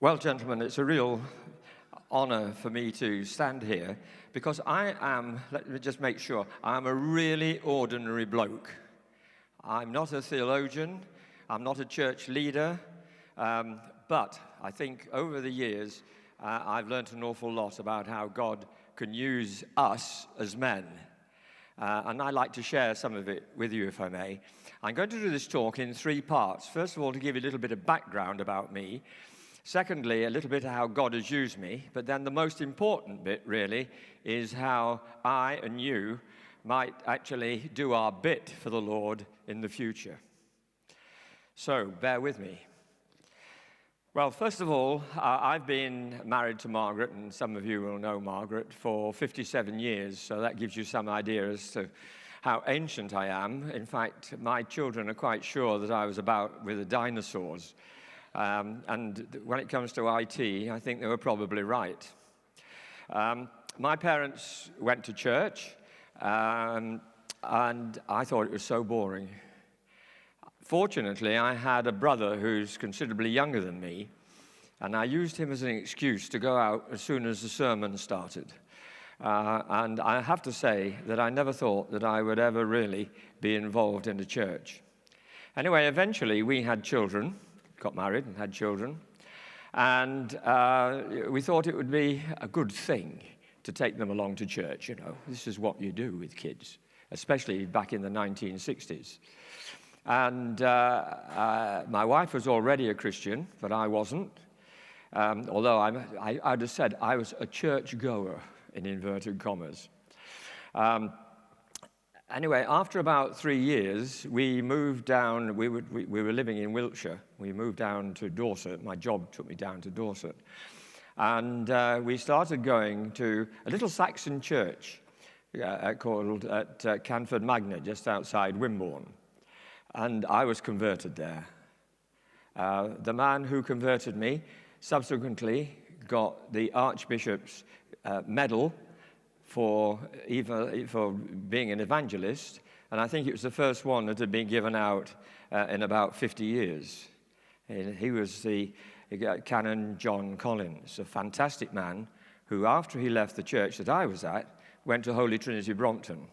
Well, gentlemen, it's a real honor for me to stand here because let me just make sure, I'm a really ordinary bloke. I'm not a theologian, I'm not a church leader, but I think over the years I've learned an awful lot about how God can use us as men. And I'd like to share some of it with you, if I may. I'm going to do this talk in three parts. First of all, to give you a little bit of background about me. Secondly, a little bit of how God has used me. But then the most important bit, really, is how I and you might actually do our bit for the Lord in the future. So, bear with me. Well, first of all, I've been married to Margaret, and some of you will know Margaret, for 57 years, so that gives you some idea as to how ancient I am. In fact, my children are quite sure that I was about with the dinosaurs. And when it comes to IT, I think they were probably right. My parents went to church, and I thought it was so boring. Fortunately, I had a brother who's considerably younger than me, and I used him as an excuse to go out as soon as the sermon started. And I have to say that I never thought that I would ever really be involved in a church. Anyway, eventually we had children, got married and had children, and we thought it would be a good thing to take them along to church. You know, this is what you do with kids, especially back in the 1960s. And my wife was already a Christian, but I wasn't. Although I'd have said I was a church goer, in inverted commas. Anyway, after about 3 years, we moved down. We were living in Wiltshire. We moved down to Dorset. My job took me down to Dorset. And we started going to a little Saxon church called at Canford Magna, just outside Wimborne. And I was converted there. The man who converted me subsequently got the Archbishop's medal for being an evangelist, and I think it was the first one that had been given out in about 50 years. He was the Canon John Collins, a fantastic man who, after he left the church that I was at, went to Holy Trinity Brompton.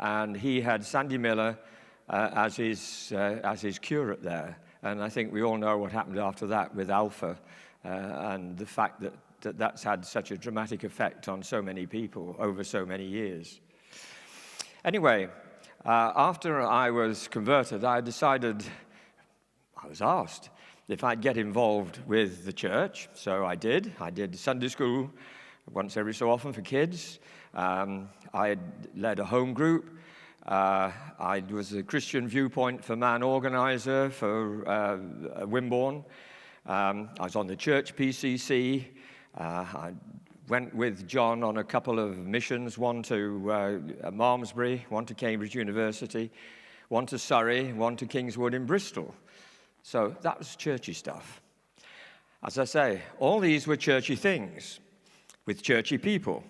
And he had Sandy Miller as his curate there. And I think we all know what happened after that with Alpha and the fact that that's had such a dramatic effect on so many people over so many years. Anyway, after I was converted, I was asked if I'd get involved with the church, so I did. I did Sunday school once every so often for kids. I led a home group. I was a Christian Viewpoint for Man organizer for Wimborne. I was on the church PCC. I went with John on a couple of missions, one to Malmesbury, one to Cambridge University, one to Surrey, one to Kingswood in Bristol. So that was churchy stuff. As I say, all these were churchy things with churchy people.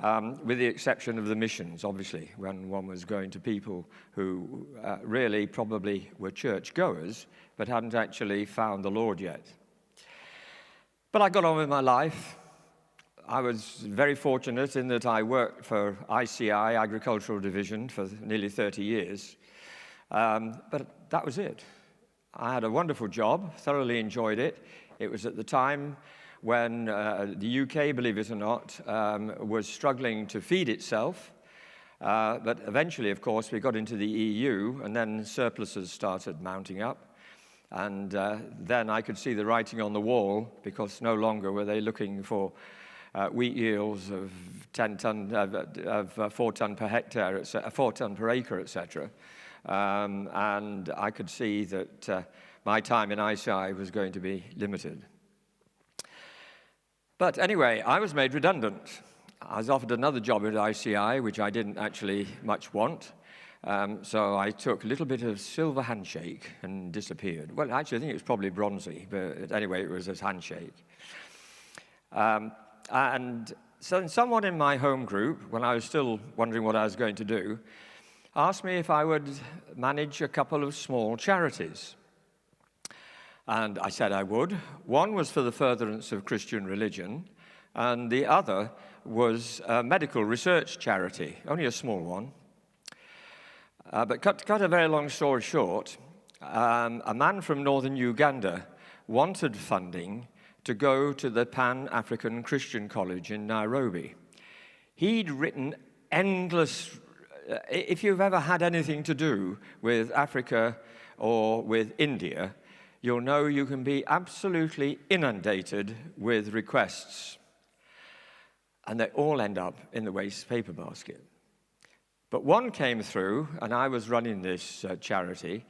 With the exception of the missions, obviously, when one was going to people who really probably were church-goers, but hadn't actually found the Lord yet. But I got on with my life. I was very fortunate in that I worked for ICI, Agricultural Division, for nearly 30 years. But that was it. I had a wonderful job, thoroughly enjoyed it. It was at the time when the UK, believe it or not, was struggling to feed itself. But eventually, of course, we got into the EU, and then surpluses started mounting up. And then I could see the writing on the wall, because no longer were they looking for wheat yields of 4 ton per hectare, 4 ton per acre, etc. And I could see that my time in ICI was going to be limited. But anyway, I was made redundant. I was offered another job at ICI, which I didn't actually much want. So I took a little bit of silver handshake and disappeared. Well, actually, I think it was probably bronzy, but anyway, it was a handshake. And so someone in my home group, when I was still wondering what I was going to do, asked me if I would manage a couple of small charities. And I said I would. One was for the furtherance of Christian religion, and the other was a medical research charity, only a small one. But cut a very long story short, a man from northern Uganda wanted funding to go to the Pan-African Christian College in Nairobi. He'd written endless, if you've ever had anything to do with Africa or with India, you'll know you can be absolutely inundated with requests. And they all end up in the waste paper basket. But one came through, and I was running this charity,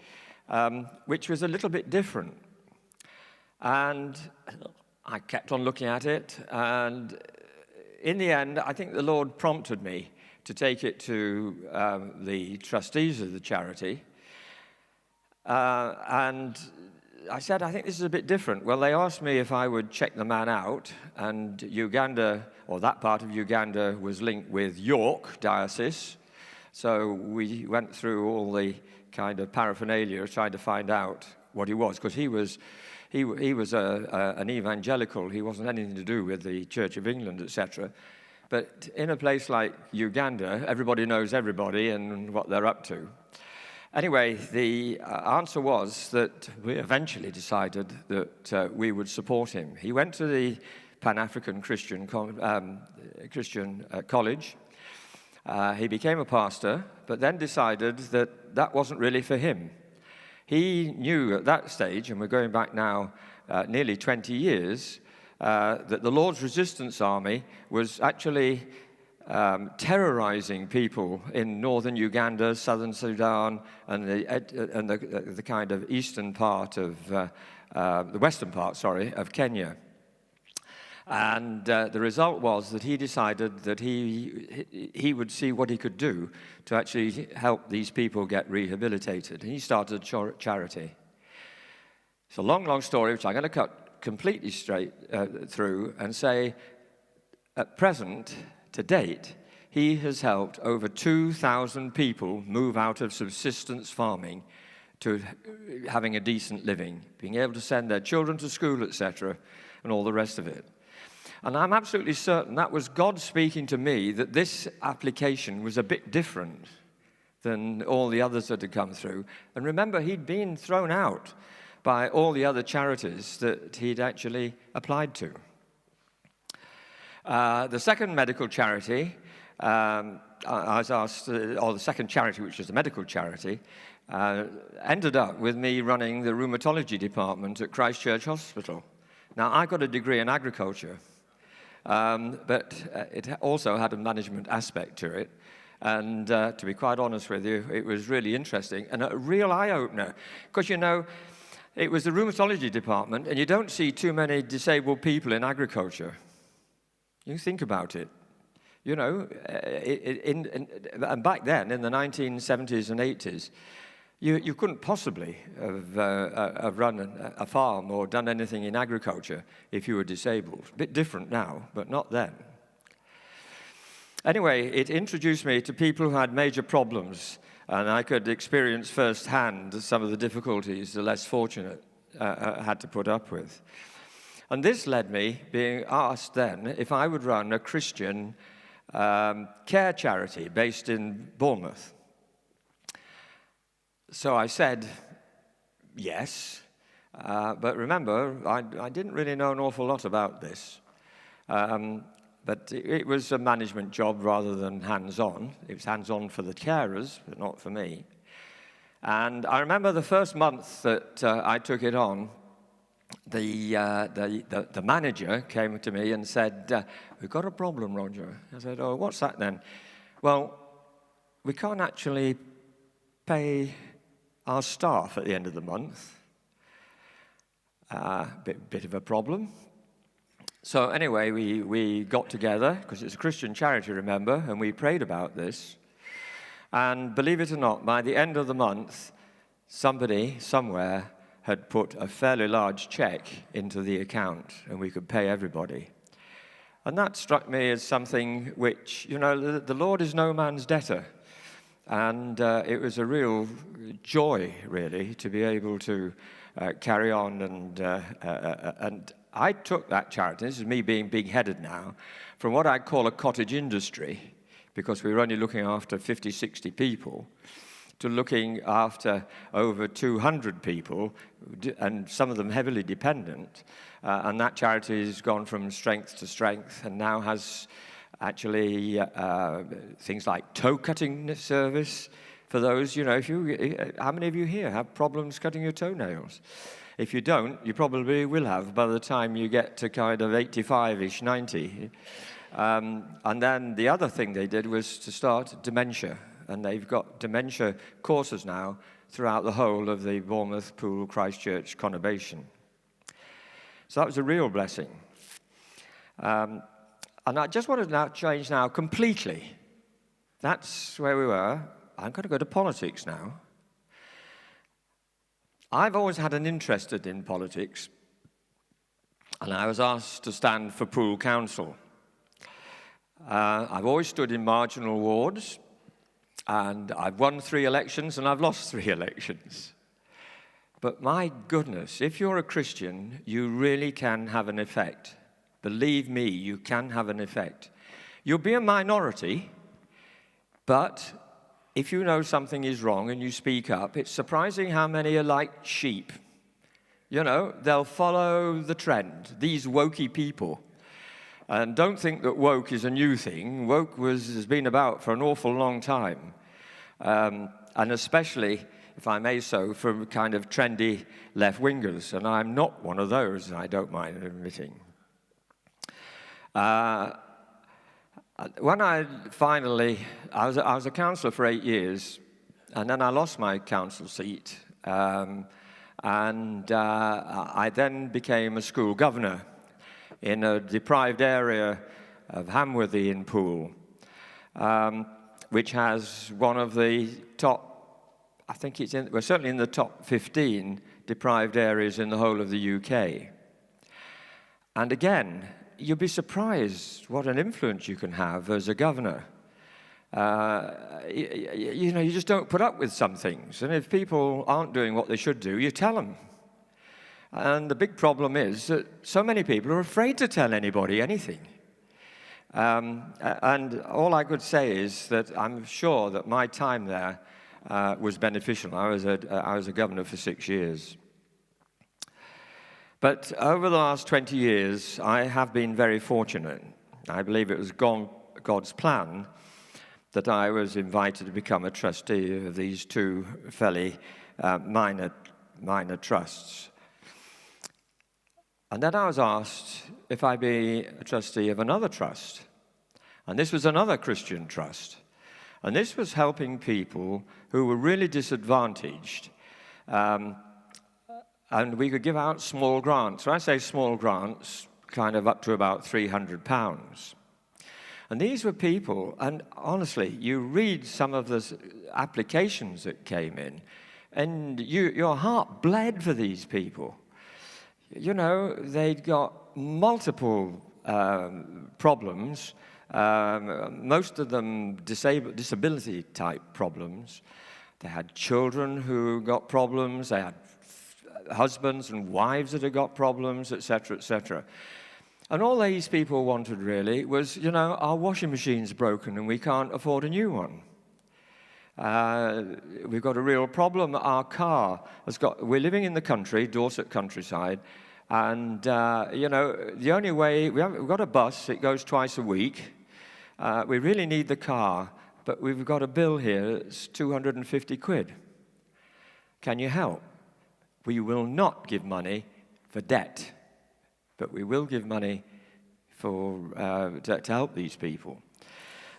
which was a little bit different. And I kept on looking at it, and in the end, I think the Lord prompted me to take it to the trustees of the charity. And I said, I think this is a bit different. Well, they asked me if I would check the man out, and Uganda, or that part of Uganda, was linked with York Diocese. So we went through all the kind of paraphernalia trying to find out what he was, because he was an evangelical. He wasn't anything to do with the Church of England, etc. But in a place like Uganda, everybody knows everybody and what they're up to. Anyway, the answer was that we eventually decided that we would support him. He went to the Pan-African Christian College. He became a pastor, but then decided that that wasn't really for him. He knew at that stage, and we're going back now nearly 20 years, that the Lord's Resistance Army was actually terrorizing people in northern Uganda, southern Sudan, and the kind of eastern part of, the western part, sorry, of Kenya. And the result was that he decided that he would see what he could do to actually help these people get rehabilitated. And he started a charity. It's a long, long story, which I'm going to cut completely straight through and say, at present, to date, he has helped over 2,000 people move out of subsistence farming to having a decent living, being able to send their children to school, etc., and all the rest of it. And I'm absolutely certain that was God speaking to me that this application was a bit different than all the others that had come through. And remember, he'd been thrown out by all the other charities that he'd actually applied to. The second medical charity, I was asked, or the second charity, which was a medical charity, ended up with me running the rheumatology department at Christchurch Hospital. Now, I got a degree in agriculture, but it also had a management aspect to it. And to be quite honest with you, it was really interesting and a real eye-opener. Because, you know, it was the rheumatology department, and you don't see too many disabled people in agriculture. You think about it. You know, and back then, in the 1970s and 80s, you couldn't possibly have run a farm or done anything in agriculture if you were disabled. A bit different now, but not then. Anyway, it introduced me to people who had major problems, and I could experience firsthand some of the difficulties the less fortunate had to put up with. And this led me being asked then if I would run a Christian care charity based in Bournemouth. So I said yes, but remember, I didn't really know an awful lot about this. But it was a management job rather than hands-on. It was hands-on for the carers, but not for me. And I remember the first month that I took it on, the manager came to me and said, "We've got a problem, Roger." I said, "Oh, what's that then?" "Well, we can't actually pay our staff at the end of the month." Bit of a problem. So anyway, we got together, because it's a Christian charity, remember, and we prayed about this. And believe it or not, by the end of the month, somebody, somewhere, had put a fairly large check into the account, and we could pay everybody. And that struck me as something which, you know, the Lord is no man's debtor. And it was a real joy, really, to be able to carry on. And I took that charity, this is me being big-headed now, from what I'd call a cottage industry, because we were only looking after 50, 60 people, to looking after over 200 people, and some of them heavily dependent. And that charity has gone from strength to strength and now has actually things like toe cutting service for those, how many of you here have problems cutting your toenails? If you don't, you probably will have by the time you get to kind of 85-ish, 90. And then the other thing they did was to start dementia. And they've got dementia courses now throughout the whole of the Bournemouth, Poole, Christchurch conurbation. So that was a real blessing. And I just want to now change now completely. That's where we were. I'm going to go to politics now. I've always had an interest in politics, and I was asked to stand for Poole Council. I've always stood in marginal wards, and I've won 3 elections and I've lost 3 elections. But my goodness, if you're a Christian, you really can have an effect. Believe me, you can have an effect. You'll be a minority, but if you know something is wrong and you speak up, it's surprising how many are like sheep. They'll follow the trend, these wokey people. And don't think that woke is a new thing. Woke has been about for an awful long time. And especially, if I may so, from kind of trendy left-wingers. And I'm not one of those, I don't mind admitting. When I was a councillor for 8 years, and then I lost my council seat. I then became a school governor in a deprived area of Hamworthy in Poole, which has one of the top, I think we're certainly in the top 15 deprived areas in the whole of the UK. And again, you'll be surprised what an influence you can have as a governor. You just don't put up with some things. And if people aren't doing what they should do, you tell them. And the big problem is that so many people are afraid to tell anybody anything. And all I could say is that I'm sure that my time there was beneficial. I was a governor for 6 years. But over the last 20 years, I have been very fortunate. I believe it was God's plan that I was invited to become a trustee of these 2 fairly minor trusts. And then I was asked if I'd be a trustee of another trust. And this was another Christian trust. And this was helping people who were really disadvantaged. And we could give out small grants. When I say small grants, kind of up to about £300. And these were people, and honestly, you read some of the applications that came in, and your heart bled for these people. They'd got multiple problems, most of them disability-type problems. They had children who got problems. They had husbands and wives that had got problems, etc., etc. And all these people wanted really was, our washing machine's broken and we can't afford a new one. We've got a real problem. Our car we're living in the country, Dorset countryside, and, the only way, we've got a bus, it goes twice a week. We really need the car, but we've got a bill here that's 250 quid. Can you help? We will not give money for debt, but we will give money to help these people.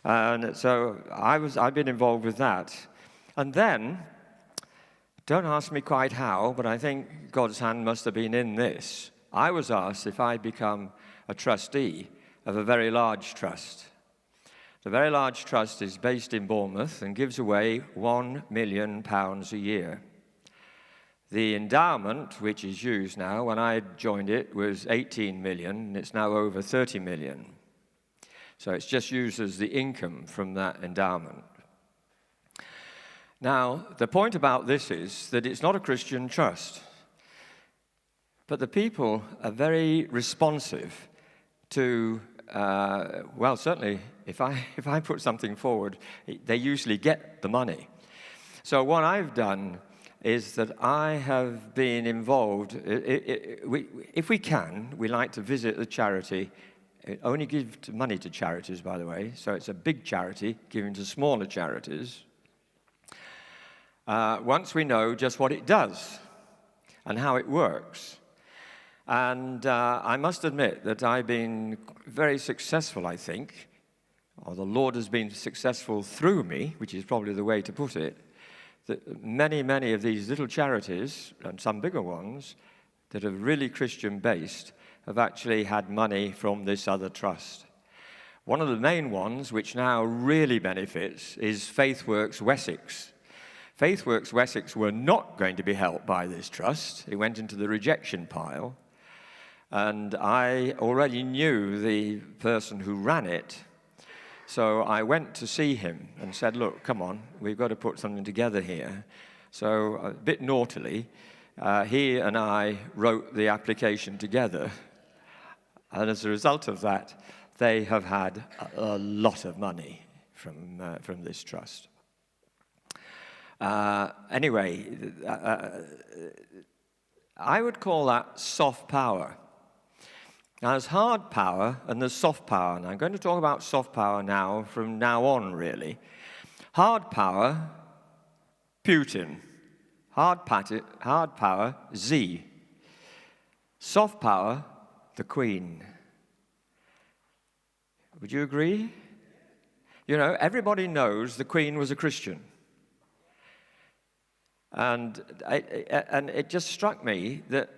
And so I've been involved with that. And then, don't ask me quite how, but I think God's hand must have been in this. I was asked if I'd become a trustee of a very large trust. The very large trust is based in Bournemouth and gives away £1 million a year. The endowment, which is used now, when I joined it, was 18 million, and it's now over 30 million. So it's just used as the income from that endowment. Now, the point about this is that it's not a Christian trust. But the people are very responsive to, well, certainly if I put something forward, they usually get the money. So what I've done is that I have been involved. If we can, we like to visit the charity. Only give money to charities, by the way, so it's a big charity giving to smaller charities. Once we know just what it does and how it works. And I must admit that I've been very successful, I think, or the Lord has been successful through me, which is probably the way to put it, that many of these little charities, and some bigger ones, that are really Christian-based, have actually had money from this other trust. One of the main ones, which now really benefits, is FaithWorks Wessex. FaithWorks Wessex were not going to be helped by this trust. It went into the rejection pile. And I already knew the person who ran it. So I went to see him and said, look, come on, we've got to put something together here. So a bit naughtily, he and I wrote the application together. And as a result of that, they have had a lot of money from this trust. Anyway, I would call that soft power. Now, there's hard power and there's soft power. And I'm going to talk about soft power now, from now on, really. Hard power, Putin. Hard power, Z. Soft power, the Queen. Would you agree? You know, everybody knows the Queen was a Christian. And it just struck me that,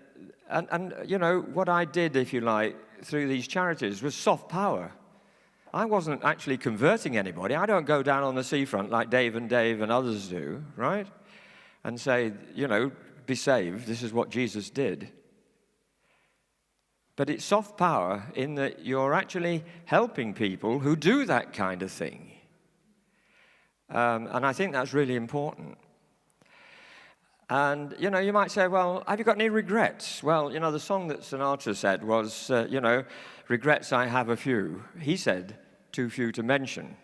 and you know, what I did, if you like, through these charities was soft power. I wasn't actually converting anybody. I don't go down on the seafront like Dave and others do, right? And say, you know, be saved. This is what Jesus did. But it's soft power in that you're actually helping people who do that kind of thing. And I think that's really important. And, you know, you might say, well, have you got any regrets? Well, you know, the song that Sinatra said was, you know, regrets I have a few. He said, too few to mention.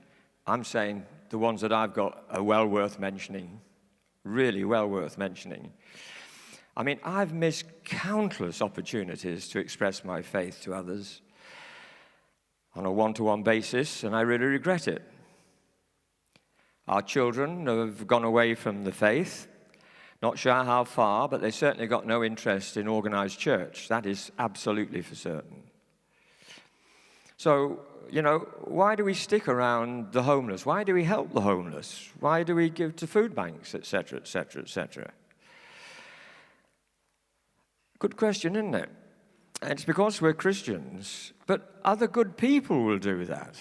I'm saying the ones that I've got are well worth mentioning, really well worth mentioning. I mean, I've missed countless opportunities to express my faith to others on a one-to-one basis, and I really regret it. Our children have gone away from the faith. Not sure how far, but they certainly got no interest in organized church. That is absolutely for certain. So, you know, why do we stick around the homeless? Why do we help the homeless? Why do we give to food banks, etc., etc., etc.? Good question, isn't it? And it's because we're Christians, but other good people will do that.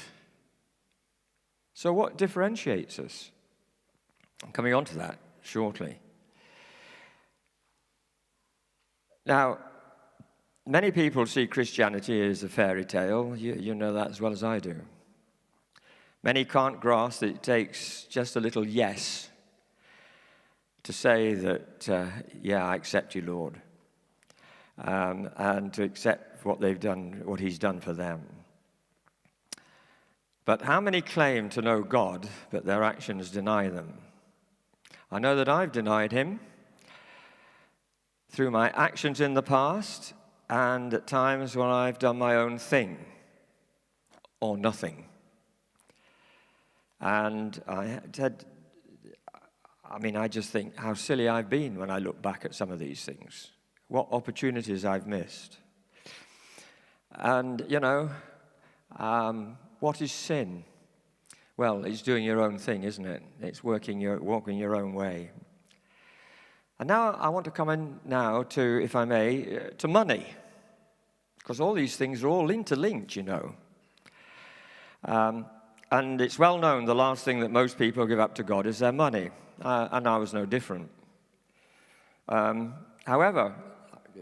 So what differentiates us? I'm coming on to that shortly. Now, many people see Christianity as a fairy tale. You know that as well as I do. Many can't grasp that it takes just a little yes to say that, yeah, I accept you, Lord, and to accept what they've done, what he's done for them. But how many claim to know God, but their actions deny them? I know that I've denied him through my actions in the past, and at times when I've done my own thing, or nothing. And I just think how silly I've been when I look back at some of these things. What opportunities I've missed. And, you know, what is sin? Well, it's doing your own thing, isn't it? It's walking your own way. And now I want to come in now to, if I may, to money. Because all these things are all interlinked, you know. And it's well known the last thing that most people give up to God is their money. And I was no different. However,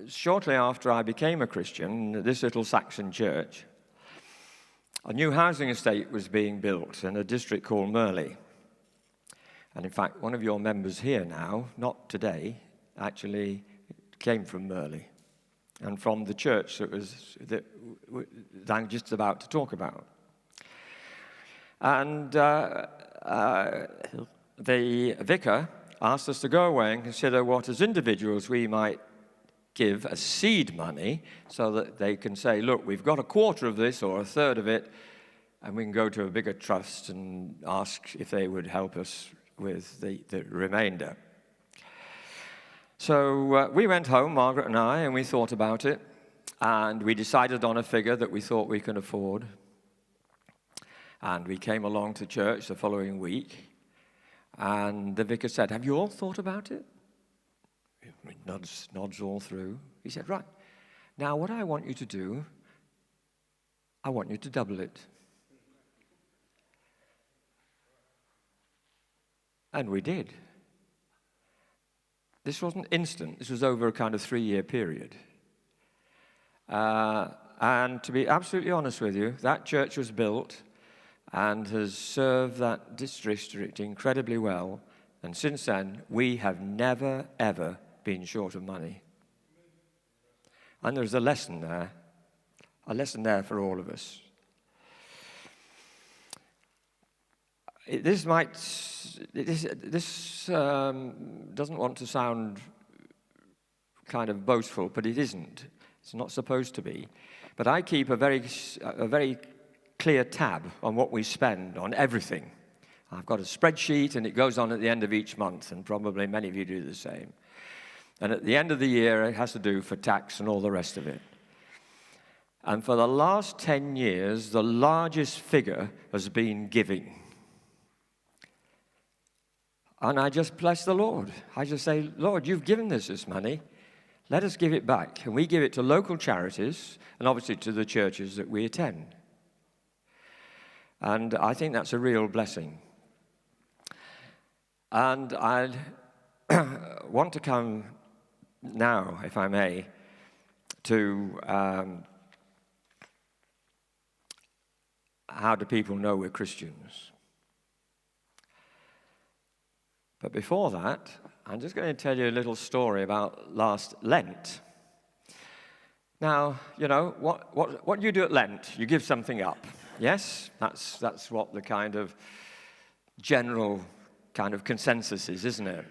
shortly after I became a Christian, this little Saxon church, a new housing estate was being built in a district called Merley. And in fact, one of your members here now, not today, actually came from Merley. and from the church that I'm just about to talk about. And the vicar asked us to go away and consider what, as individuals, we might give as seed money so that they can say, look, we've got a quarter of this or a third of it, and we can go to a bigger trust and ask if they would help us with the remainder. So we went home, Margaret and I, and we thought about it, and we decided on a figure that we thought we could afford. And we came along to church the following week, and the vicar said, have you all thought about it? Nods all through. He said, right, now what I want you to do, I want you to double it. And we did. This wasn't instant. This was over a kind of 3-year period. And to be absolutely honest with you, that church was built and has served that district incredibly well. And since then, we have never, ever been short of money. And there's a lesson there for all of us. This doesn't want to sound kind of boastful, but it isn't. It's not supposed to be. But I keep a very clear tab on what we spend on everything. I've got a spreadsheet, and it goes on at the end of each month, and probably many of you do the same. And at the end of the year, it has to do for tax and all the rest of it. And for the last 10 years, the largest figure has been giving. And I just bless the Lord. I just say, Lord, you've given us this money. Let us give it back. And we give it to local charities and obviously to the churches that we attend. And I think that's a real blessing. And I want to come now, if I may, to how do people know we're Christians? But before that, I'm just going to tell you a little story about last Lent. Now, you know, what do you do at Lent? You give something up, yes? That's what the kind of general kind of consensus is, isn't it?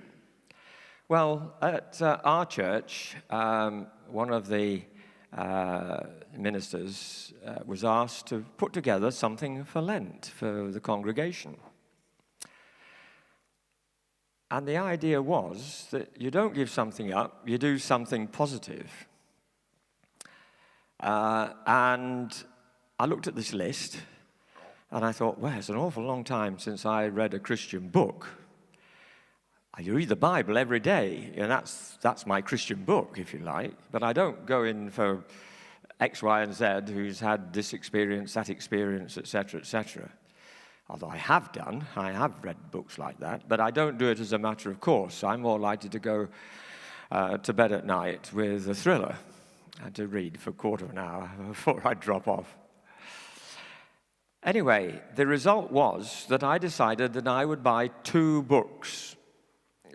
Well, at our church, one of the ministers was asked to put together something for Lent for the congregation. And the idea was that you don't give something up, you do something positive. And I looked at this list, and I thought, well, it's an awful long time since I read a Christian book. You read the Bible every day, and that's my Christian book, if you like. But I don't go in for X, Y, and Z who's had this experience, that experience, etc., etc. Although I have read books like that, but I don't do it as a matter of course. I'm more likely to go to bed at night with a thriller and to read for a quarter of an hour before I drop off. Anyway, the result was that I decided that I would buy 2 books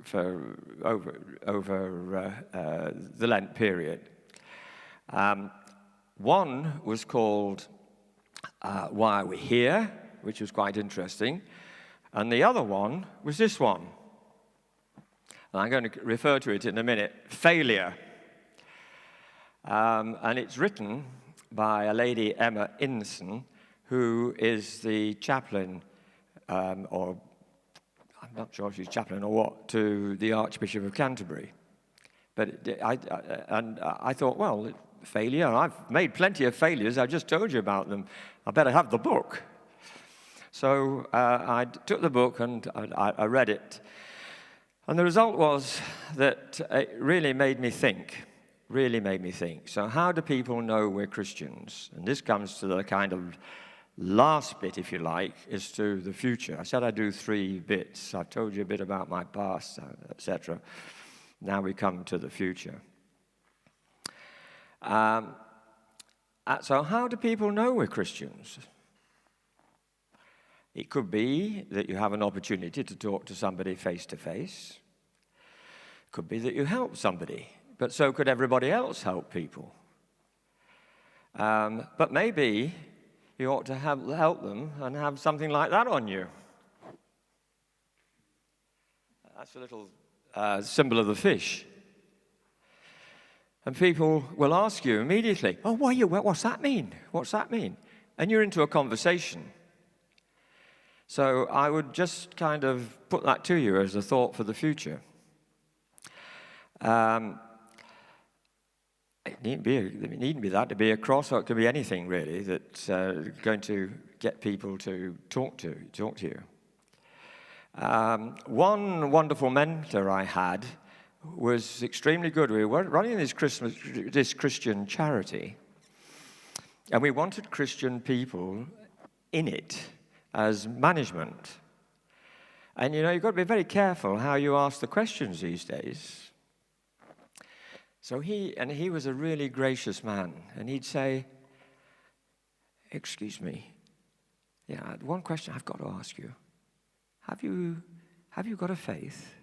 for over the Lent period. One was called Why Are We Here?, which was quite interesting. And the other one was this one. And I'm going to refer to it in a minute, Failure. And it's written by a lady, Emma Inson, who is the chaplain, or I'm not sure if she's chaplain or what, to the Archbishop of Canterbury. But I thought, well, failure, I've made plenty of failures, I just told you about them. I better have the book. So I took the book and I read it. And the result was that it really made me think. So how do people know we're Christians? And this comes to the kind of last bit, if you like, is to the future. I said I do 3 bits. I've told you a bit about my past, etc. Now we come to the future. So how do people know we're Christians? It could be that you have an opportunity to talk to somebody face to face. It could be that you help somebody, but so could everybody else help people. But maybe you ought to help them and have something like that on you. That's a little symbol of the fish. And people will ask you immediately, oh, what's that mean? What's that mean? And you're into a conversation. So I would just kind of put that to you as a thought for the future. It needn't be that to be a cross, or it could be anything really that's going to get people to talk to you. One wonderful mentor I had was extremely good. We were running this Christian charity, and we wanted Christian people in it as management. And you've got to be very careful how you ask the questions these days. So he was a really gracious man, and he'd say, excuse me, one question I've got to ask you. Have you got a faith?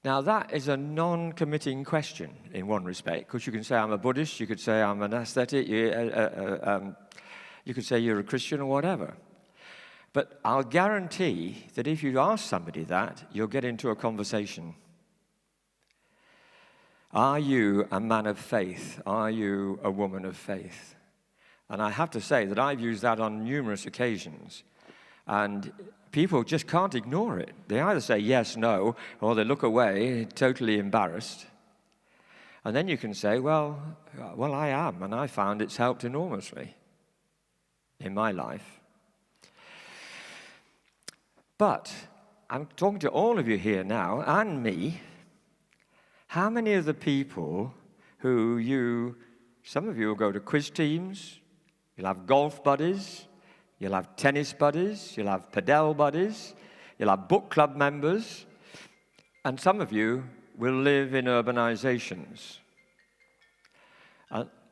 Now, that is a non-committing question in one respect, because you can say I'm a Buddhist, you could say I'm an aesthetic, you could say you're a Christian or whatever. But I'll guarantee that if you ask somebody that, you'll get into a conversation. Are you a man of faith? Are you a woman of faith? And I have to say that I've used that on numerous occasions. And people just can't ignore it. They either say yes, no, or they look away, totally embarrassed. And then you can say, well, I am, and I found it's helped enormously in my life. But I'm talking to all of you here now, and me. How many of the people some of you will go to quiz teams, you'll have golf buddies, you'll have tennis buddies, you'll have padel buddies, you'll have book club members, and some of you will live in urbanizations.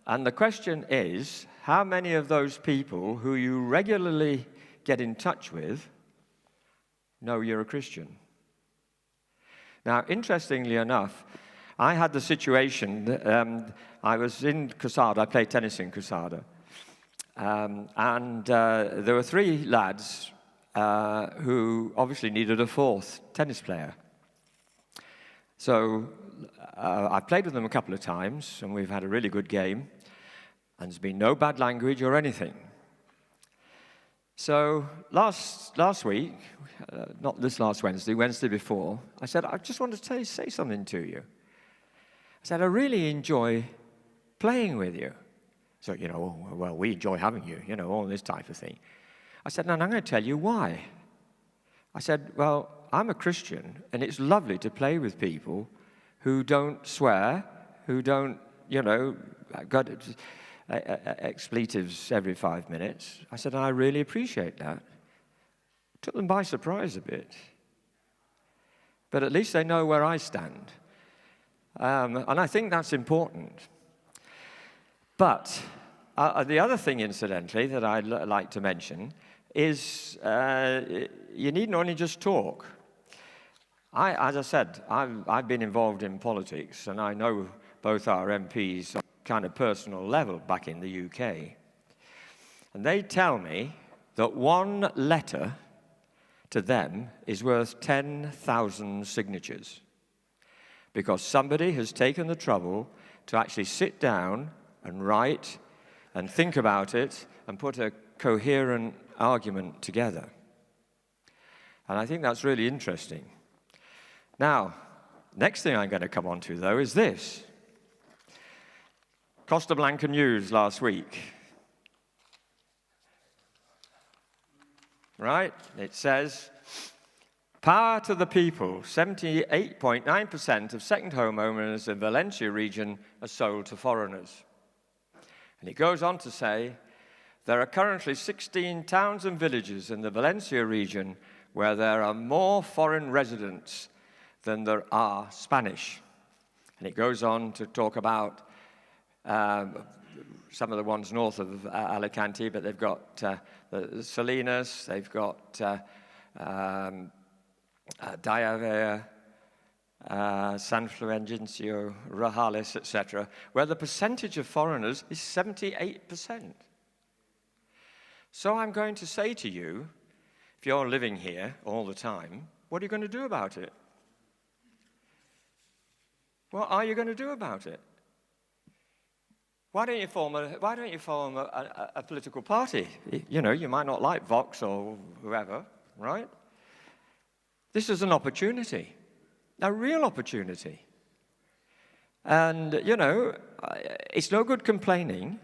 And the question is, how many of those people who you regularly get in touch with know you're a Christian? Now, interestingly enough, I had the situation that I was in Quesada. I played tennis in Quesada. And there were three lads who obviously needed a fourth tennis player. So I played with them a couple of times, and we've had a really good game. And there's been no bad language or anything. So last week, not this last Wednesday before, I said, I just wanted to say something to you. I said, I really enjoy playing with you. So, well, we enjoy having you, all this type of thing. I said, and I'm going to tell you why. I said, well, I'm a Christian, and it's lovely to play with people who don't swear, who don't, got expletives every 5 minutes. I said, I really appreciate that. Took them by surprise a bit. But at least they know where I stand. And I think that's important. But the other thing, incidentally, that I'd like to mention is you needn't only just talk. As I said, I've been involved in politics, and I know both our MPs on a kind of personal level back in the UK. And they tell me that one letter to them is worth 10,000 signatures, because somebody has taken the trouble to actually sit down and write and think about it and put a coherent argument together. And I think that's really interesting. Now, next thing I'm going to come on to, though, is this. Costa Blanca News last week. Right? It says, power to the people. 78.9% of second homeowners in Valencia region are sold to foreigners. And it goes on to say, there are currently 16 towns and villages in the Valencia region where there are more foreign residents than there are Spanish. And it goes on to talk about some of the ones north of Alicante, but they've got the Salinas, they've got Diavea, San Fulgencio, Rojales, etc., where the percentage of foreigners is 78%. So I'm going to say to you, if you're living here all the time, what are you going to do about it? What are you going to do about it? Why don't you form a political party? You know, you might not like Vox or whoever, right? This is an opportunity, a real opportunity. And, you know, it's no good complaining.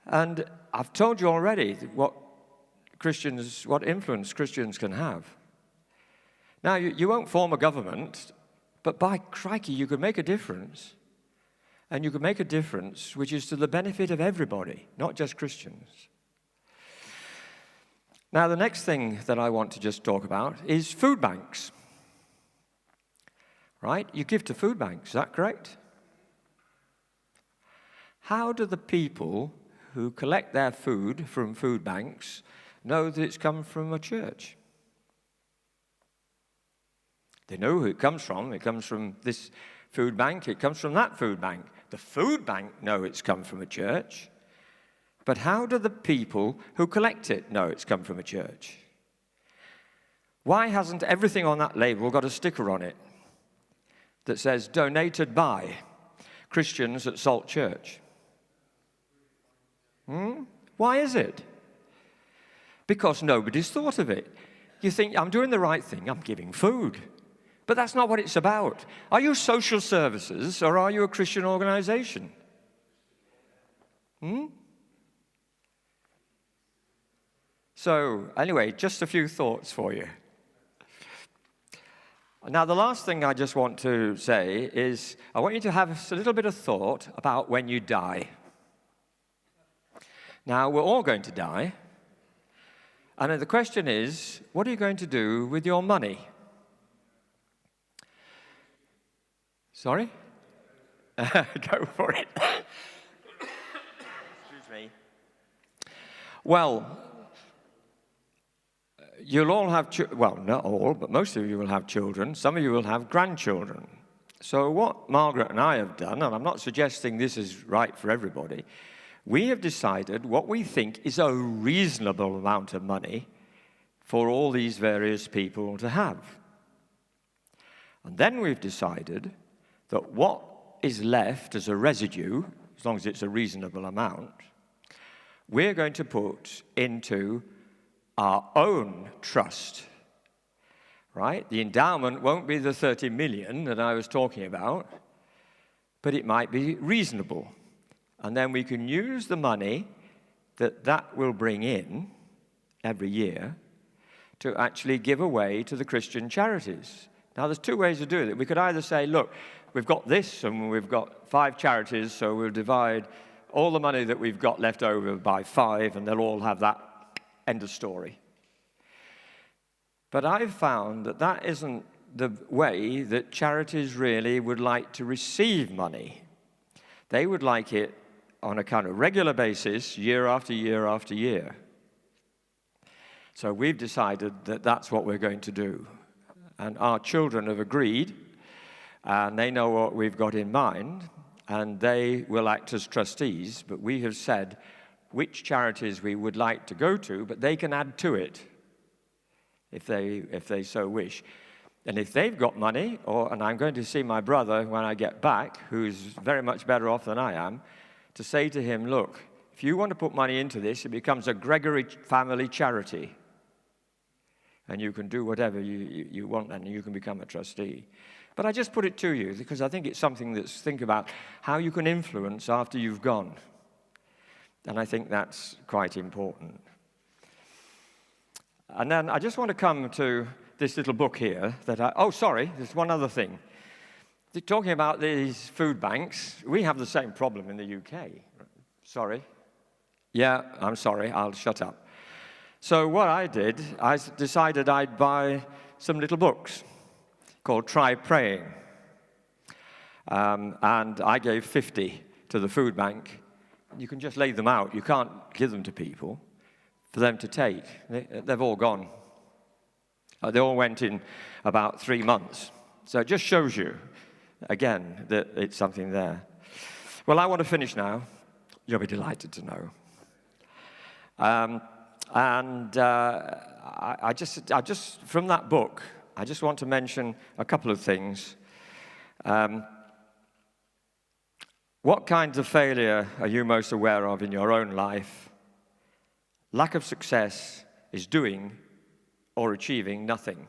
And I've told you already what influence Christians can have. Now, you won't form a government, but by crikey, you could make a difference. And you could make a difference which is to the benefit of everybody, not just Christians. Now, the next thing that I want to just talk about is food banks. Right? You give to food banks, is that correct? How do the people who collect their food from food banks know that it's come from a church? They know who it comes from. It comes from this food bank. It comes from that food bank. The food bank know it's come from a church. But how do the people who collect it know it's come from a church? Why hasn't everything on that label got a sticker on it that says, donated by Christians at Salt Church? Why is it? Because nobody's thought of it. You think, I'm doing the right thing, I'm giving food. But that's not what it's about. Are you social services or are you a Christian organization? So, anyway, just a few thoughts for you. Now, the last thing I just want to say is I want you to have a little bit of thought about when you die. Now, we're all going to die. And the question is, what are you going to do with your money? Sorry? Go for it. Excuse me. Well, you'll all have, well, not all, but most of you will have children. Some of you will have grandchildren. So what Margaret and I have done, and I'm not suggesting this is right for everybody, we have decided what we think is a reasonable amount of money for all these various people to have. And then we've decided that what is left as a residue, as long as it's a reasonable amount, we're going to put into our own trust, right? The endowment won't be the 30 million that I was talking about, but it might be reasonable. And then we can use the money that will bring in every year to actually give away to the Christian charities. Now, there's two ways of doing it. We could either say, look, we've got this and we've got 5 charities, so we'll divide all the money that we've got left over by 5 and they'll all have that. End of story. But I've found that that isn't the way that charities really would like to receive money. They would like it on a kind of regular basis, year after year after year. So we've decided that that's what we're going to do. And our children have agreed, and they know what we've got in mind, and they will act as trustees, but we have said which charities we would like to go to, but they can add to it if they so wish. And if they've got money, and I'm going to see my brother when I get back, who's very much better off than I am, to say to him, look, if you want to put money into this, it becomes a Gregory family charity. And you can do whatever you want, and you can become a trustee. But I just put it to you, because I think it's something that's think about how you can influence after you've gone. And I think that's quite important. And then I just want to come to this little book here there's one other thing. Talking about these food banks, we have the same problem in the UK. Sorry. Yeah, I'm sorry, I'll shut up. So what I did, I decided I'd buy some little books called Try Praying. And I gave 50 to the food bank. You can just lay them out. You can't give them to people for them to take. They've all gone. They all went in about 3 months. So it just shows you again, that it's something there. Well, I want to finish now. You'll be delighted to know. I just, from that book, I just want to mention a couple of things. What kinds of failure are you most aware of in your own life? Lack of success is doing or achieving nothing.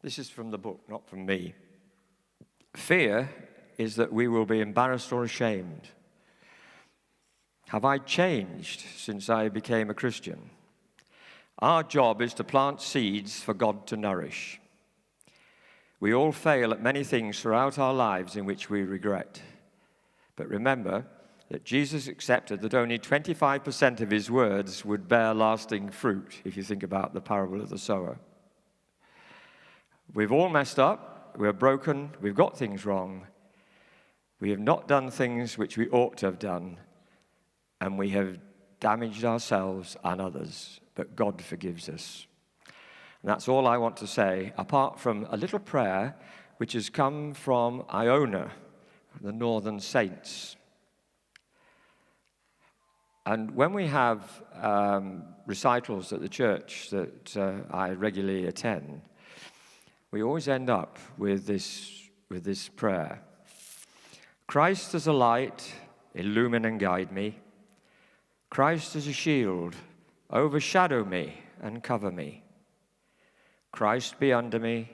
This is from the book, not from me. Fear is that we will be embarrassed or ashamed. Have I changed since I became a Christian? Our job is to plant seeds for God to nourish. We all fail at many things throughout our lives in which we regret. But remember that Jesus accepted that only 25% of his words would bear lasting fruit, if you think about the parable of the sower. We've all messed up, we're broken, we've got things wrong. We have not done things which we ought to have done, and we have damaged ourselves and others, but God forgives us. And that's all I want to say, apart from a little prayer which has come from Iona, the Northern Saints. And when we have recitals at the church that I regularly attend, we always end up with this prayer. Christ as a light, illumine and guide me. Christ as a shield, overshadow me and cover me. Christ be under me,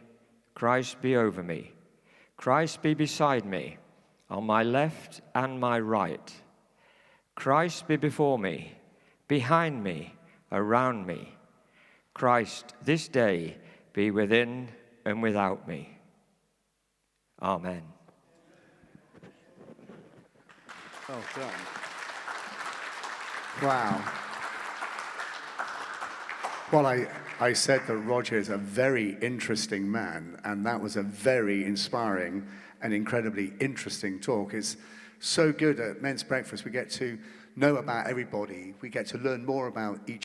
Christ be over me. Christ be beside me, on my left and my right. Christ be before me, behind me, around me. Christ this day be within and without me. Amen. Well done. Wow. Well, I said that Roger is a very interesting man, and that was a very inspiring and incredibly interesting talk. It's so good at Men's Breakfast. We get to know about everybody. We get to learn more about each